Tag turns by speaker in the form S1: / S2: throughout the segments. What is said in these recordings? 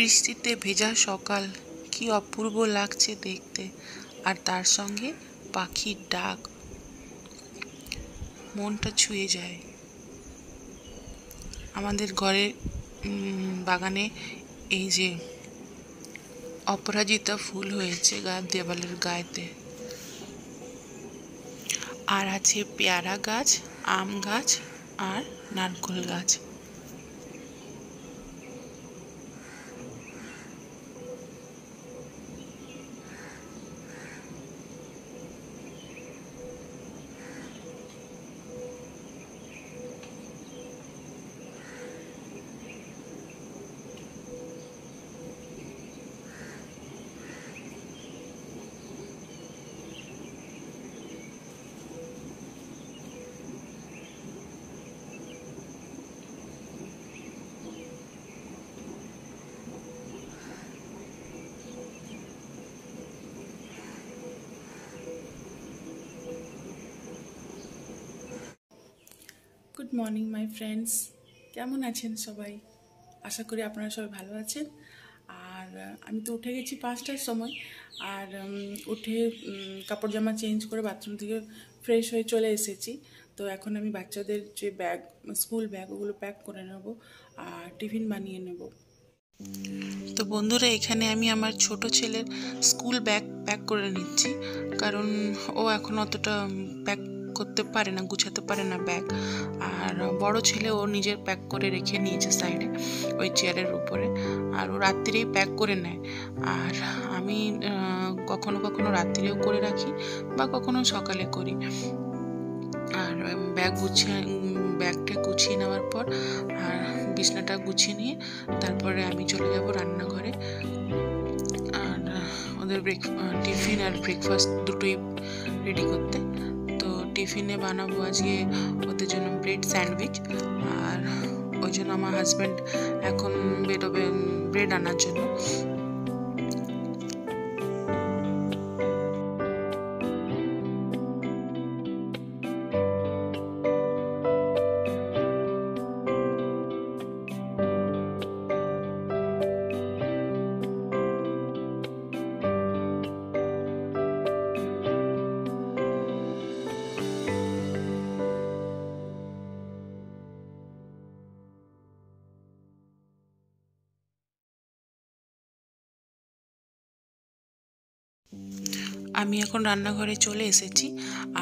S1: বৃষ্টিতে ভেজা সকাল কি অপূর্ব লাগছে দেখতে, আর তার সঙ্গে পাখির ডাক মনটা ছুঁয়ে যায়। আমাদের ঘরে বাগানে এই যে অপরাজিতা ফুল হয়েছে দেওয়ালের গায়েতে, আর আছে পেয়ারা গাছ, আম গাছ আর নারকেল গাছ। গুড মর্নিং মাই ফ্রেন্ডস, কেমন আছেন সবাই? আশা করি আপনারা সবাই ভালো আছেন। আর আমি তো উঠে গেছি 5টার সময়, আর উঠে কাপড় জামা চেঞ্জ করে বাথরুম থেকে ফ্রেশ হয়ে চলে এসেছি। তো এখন আমি বাচ্চাদের যে ব্যাগ, স্কুল ব্যাগ, ওগুলো প্যাক করে নেব আর টিফিন বানিয়ে নেব। তো বন্ধুরা, এখানে আমি আমার ছোট ছেলের স্কুল ব্যাগ প্যাক করে নিচ্ছি, কারণ ও এখন অতটা প্যাক করতে পারে না, গুছাতে পারে না ব্যাগ। আর বড় ছেলে ও নিজের প্যাক করে রেখে নিয়েছে সাইডে ওই চেয়ারের উপরে, আর ও রাত্রিরেই প্যাক করে নেয়। আর আমি কখনো কখনো রাত্রিরেও করে রাখি বা কখনো সকালে করি। আর ব্যাগটা গুছিয়ে নেওয়ার পর আর বিছনাটা গুছিয়ে নিয়ে তারপরে আমি চলে যাব রান্নাঘরে। আর ওদের টিফিন আর ব্রেকফাস্ট দুটোই রেডি করতে। তো টিফিনে বানাবো আজকে ওদের জন্য ব্রেড স্যান্ডউইচ, আর ওই জন্য আমার হাজব্যান্ড এখন বেরোবে ব্রেড আনার জন্য। আমি এখন রান্নাঘরে চলে এসেছি।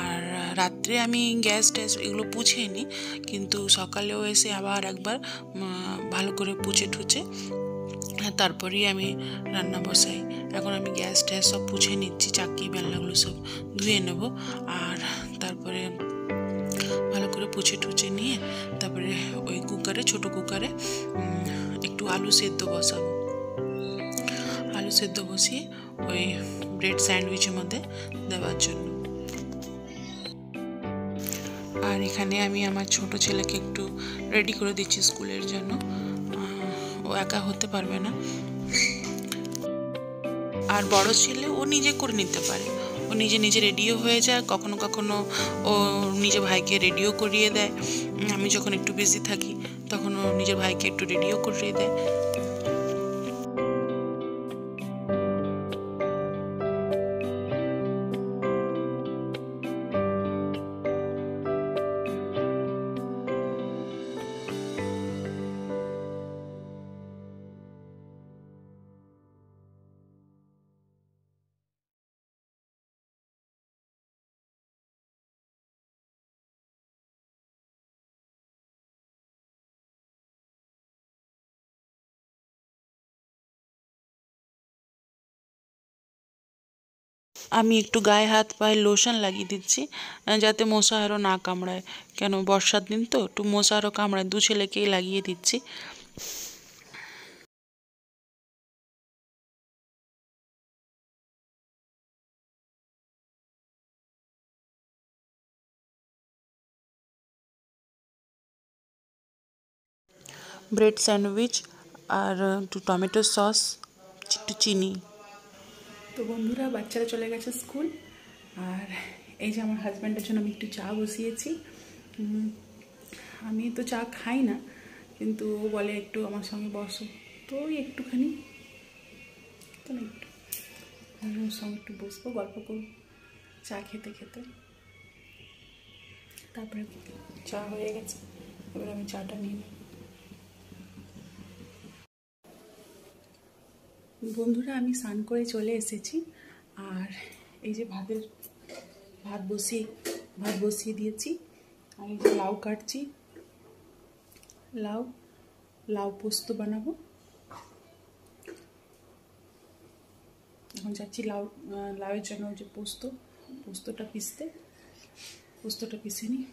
S1: আর রাত্রে আমি গ্যাস এগুলো পুছিয়ে নিই, কিন্তু সকালেও এসে আবার একবার ভালো করে পুছে ঠুচে তারপরেই আমি রান্না বসাই। এখন আমি গ্যাস সব পুছে নিচ্ছি, চাকি বেলনাগুলো সব ধুয়ে নেব। আর তারপরে ভালো করে পুছে ঠুচে নিয়ে তারপরে ওই ছোটো কুকারে একটু আলু সেদ্ধ বসাবো। আলু সেদ্ধ বসিয়ে ওই ব্রেড স্যান্ডউইচের মধ্যে দেওয়ার জন্য। আর এখানে আমি আমার ছোট ছেলেকে একটু রেডি করে দিচ্ছি স্কুলের জন্য, ও একা হতে পারবে না। আর বড় ছেলে ও নিজে করে নিতে পারে, ও নিজে রেডিও হয়ে যায়। কখনো কখনো ও নিজের ভাইকে রেডিও করিয়ে দেয়। আমি যখন একটু বিজি থাকি তখন ও নিজের ভাইকে একটু রেডিও করিয়ে দেয়। আমি একটু গায়ে হাত পায়ে লোশন লাগিয়ে দিচ্ছি, যাতে মশা আরও না কামড়ায়। কেন বর্ষার দিন তো একটু মশা আরও কামড়ায়, দু ছেলেকেই লাগিয়ে দিচ্ছি। ব্রেড স্যান্ডউইচ আর একটু টমেটো সস, একটু চিনি। তো বন্ধুরা, বাচ্চারা চলে গেছে স্কুল, আর এই যে আমার হাজব্যান্ডের জন্য আমি একটু চা বসিয়েছি। আমি তো চা খাই না, কিন্তু ও বলে একটু আমার সঙ্গে বসো, তো ওই একটুখানি তো না একটু ওর সঙ্গে একটু বসবো, গল্প করবো চা খেতে খেতে। তারপরে চা হয়ে গেছে, এবার আমি চাটা নিয়ে নিই। বন্ধুরা, আমি স্নান করে চলে এসেছি। আর এই যে ভাত বসিয়ে দিয়েছি। আমি যে লাউ কাটছি, লাউ পোস্ত বানাবো। এখন যাচ্ছি লাউয়ের জন্য যে পোস্তটা পিষে নিই।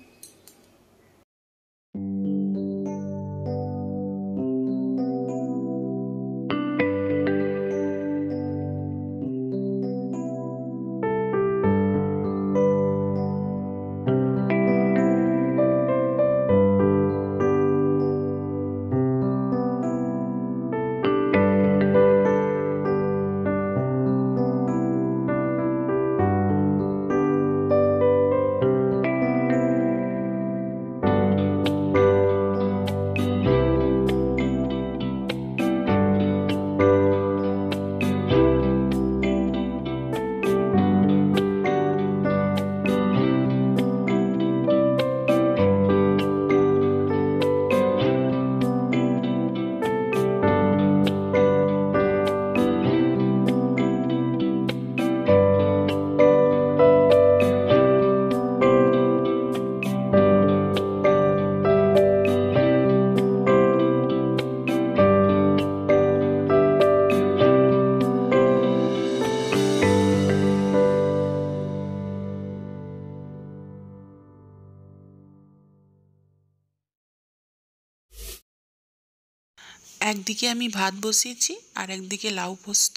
S1: একদিকে আমি ভাত বসিয়েছি আর একদিকে লাউ পোস্ত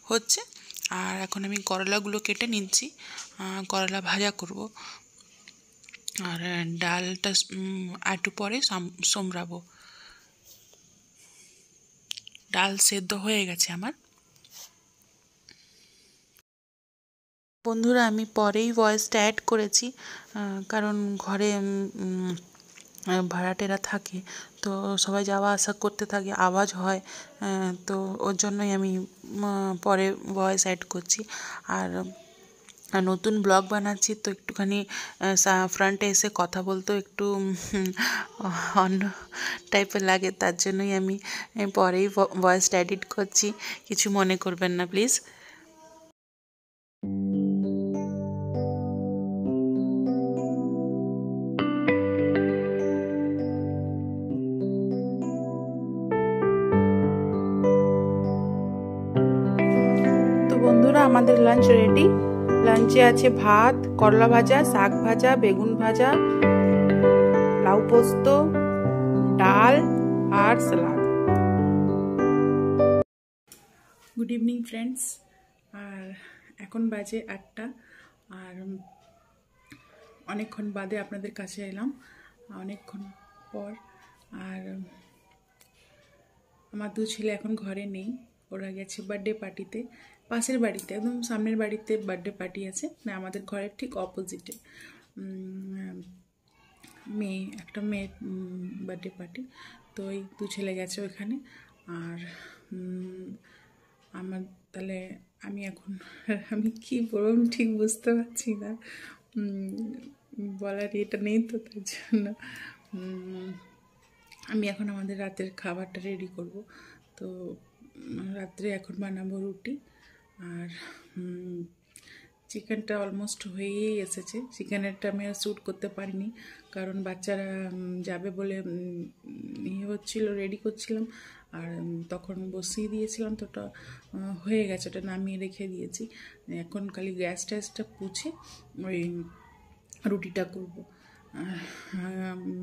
S1: হচ্ছে। আর এখন আমি করলাগুলো কেটে নিচ্ছি, করলা ভাজা করব। আর ডালটা একটু পরে সোমরাবো। ডাল সেদ্ধ হয়ে গেছে আমার। বন্ধুরা, আমি পরেই ভয়েসটা অ্যাড করেছি, কারণ ঘরে ভাড়াটেরা থাকে, তো সবাই যাওয়া আসা করতে থাকে, আওয়াজ হয়, তো ওর জন্যই আমি পরে ভয়েস অ্যাড করছি। আর নতুন ব্লগ বানাচ্ছি, তো একটুখানি ফ্রন্টে এসে কথা বলতেও একটু অন্য টাইপের লাগে, তার জন্যই আমি পরেই ভয়েসটা এডিট করছি। কিছু মনে করবেন না প্লিজ। তো বন্ধুরা, আমাদের লাঞ্চ রেডি। লাঞ্চে আছে ভাত, করলা ভাজা, শাক ভাজা, বেগুন ভাজা, লাউ পোস্ত, ডাল আর সালাদ। Good evening friends. আর এখন বাজে 8টা। আর অনেকক্ষণ বাদে আপনাদের কাছে এলাম, অনেকক্ষণ পর। আর আমার 2 ছেলে এখন ঘরে নেই, ওরা গেছে বার্থডে পার্টিতে। পাশের বাড়িতে, একদম সামনের বাড়িতে বার্থডে পার্টি আছে, না আমাদের ঘরের ঠিক অপোজিটে একটা মেয়ের বার্থডে পার্টি। তো ওই 2 ছেলে গেছে ওইখানে। আর আমার তাহলে আমি কী বলবো আমি ঠিক বুঝতে পারছি না, বলার এটা নেই, তো তার জন্য আমি এখন আমাদের রাতের খাবারটা রেডি করব। তো রাত্রে এখন বানাবো রুটি। আর চিকেনটা অলমোস্ট হয়েই এসেছে। চিকেনেরটা আমি আর শ্যুট করতে পারিনি, কারণ বাচ্চারা যাবে বলে রেডি করছিলাম। আর তখন বসিয়ে দিয়েছিলাম, তো ওটা হয়ে গেছে, ওটা নামিয়ে রেখে দিয়েছি। এখন খালি গ্যাস ট্যাসটা পুছে ওই রুটিটা করব।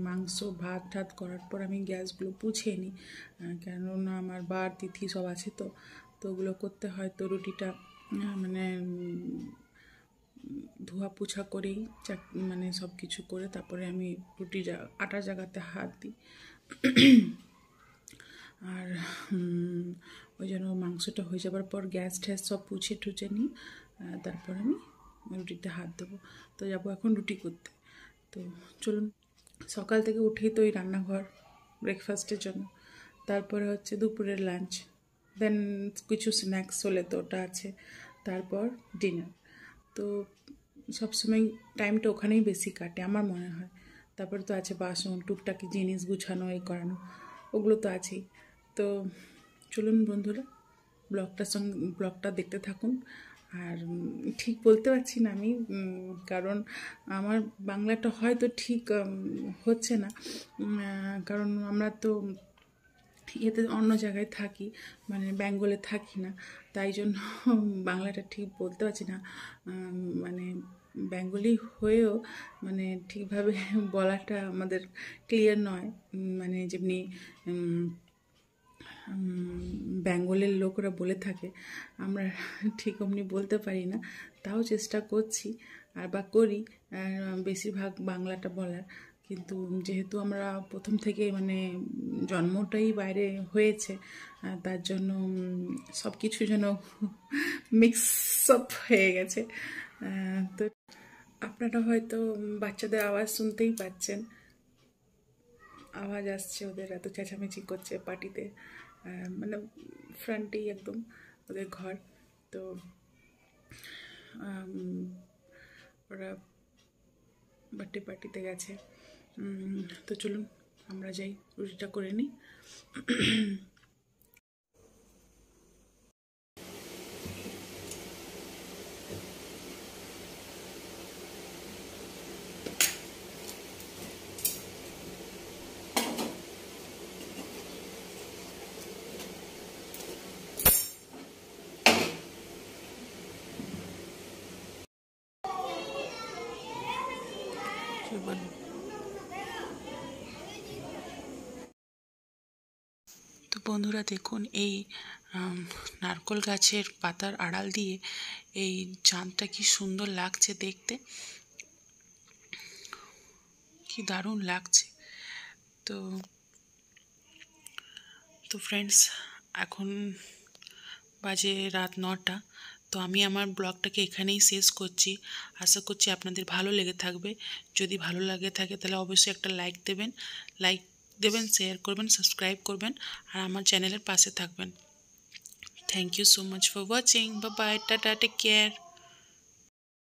S1: মাংস ভাত ঠাত করার পর আমি গ্যাসগুলো পুছিয়ে নিই, কেননা আমার বার তিথি সব আছে, তো ওগুলো করতে হয়। তো রুটিটা মানে ধোয়া পোছা করেই মানে সব কিছু করে তারপরে আমি আটার জায়গাতে হাত দিই। আর ওই জন্য মাংসটা হয়ে যাবার পর গ্যাস ট্যাস সব পুছে টুছে নিই, তারপর আমি রুটিতে হাত দেবো। তো যাবো এখন রুটি করতে। তো চলুন, সকাল থেকে উঠেই তো ওই রান্নাঘর ব্রেকফাস্টের জন্য, তারপরে হচ্ছে দুপুরের লাঞ্চ, দেন কিছু স্ন্যাক্স হলে তো ওটা আছে, তারপর ডিনার। তো সবসময় টাইমটা ওখানেই বেশি কাটে আমার মনে হয়। তারপরে তো আছে বাসন, টুকটাকি জিনিস গুছানো, এই করানো, ওগুলো তো আছেই। তো চলুন বন্ধুরা, ব্লগটা দেখতে থাকুন। আর ঠিক বলতে পারছি না আমি, কারণ আমার বাংলাটা হয়তো ঠিক হচ্ছে না, কারণ আমরা তো এতে অন্য জায়গায় থাকি, মানে বেঙ্গলে থাকি না, তাই জন্য বাংলাটা ঠিক বলতে পারছি না। মানে বেঙ্গলি হয়েও মানে ঠিকভাবে বলাটা আমাদের ক্লিয়ার নয়, মানে যেমনি বেঙ্গলের লোকরা বলে থাকে, আমরা ঠিক অমনি বলতে পারি না। তাও চেষ্টা করছি আর বা করি বেশিরভাগ বাংলাটা বলার, কিন্তু যেহেতু আমরা প্রথম থেকে মানে জন্মটাই বাইরে হয়েছে, তার জন্য সব কিছু যেন মিক্স আপ হয়ে গেছে। তো আপনারা হয়তো বাচ্চাদের আওয়াজ শুনতেই পাচ্ছেন, আওয়াজ আসছে, ওদের এত চেঁচামেচি করছে পার্টিতে, মানে ফ্রন্টেই একদম ওদের ঘর। তো ওরা বার্থডে পার্টিতে গেছে। তো চলুন আমরা যাই, রুটিটা করে নিই। তো বন্ধুরা দেখুন, এই নারকোল গাছের পাতার আড়াল দিয়ে এই চাঁদটা কি সুন্দর লাগছে দেখতে, কি দারুণ লাগছে। তো তো ফ্রেন্ডস, এখন বাজে রাত 9টা। তো আমি আমার ব্লগটাকে এখানেই শেষ করছি। আশা করছি আপনাদের ভালো লেগে থাকবে। যদি ভালো লাগে থাকে তাহলে অবশ্যই একটা লাইক দেবেন, শেয়ার করবেন, সাবস্ক্রাইব করবেন, আর আমার চ্যানেলের পাশে থাকবেন। Thank you so much for watching. Bye bye, tata, take care.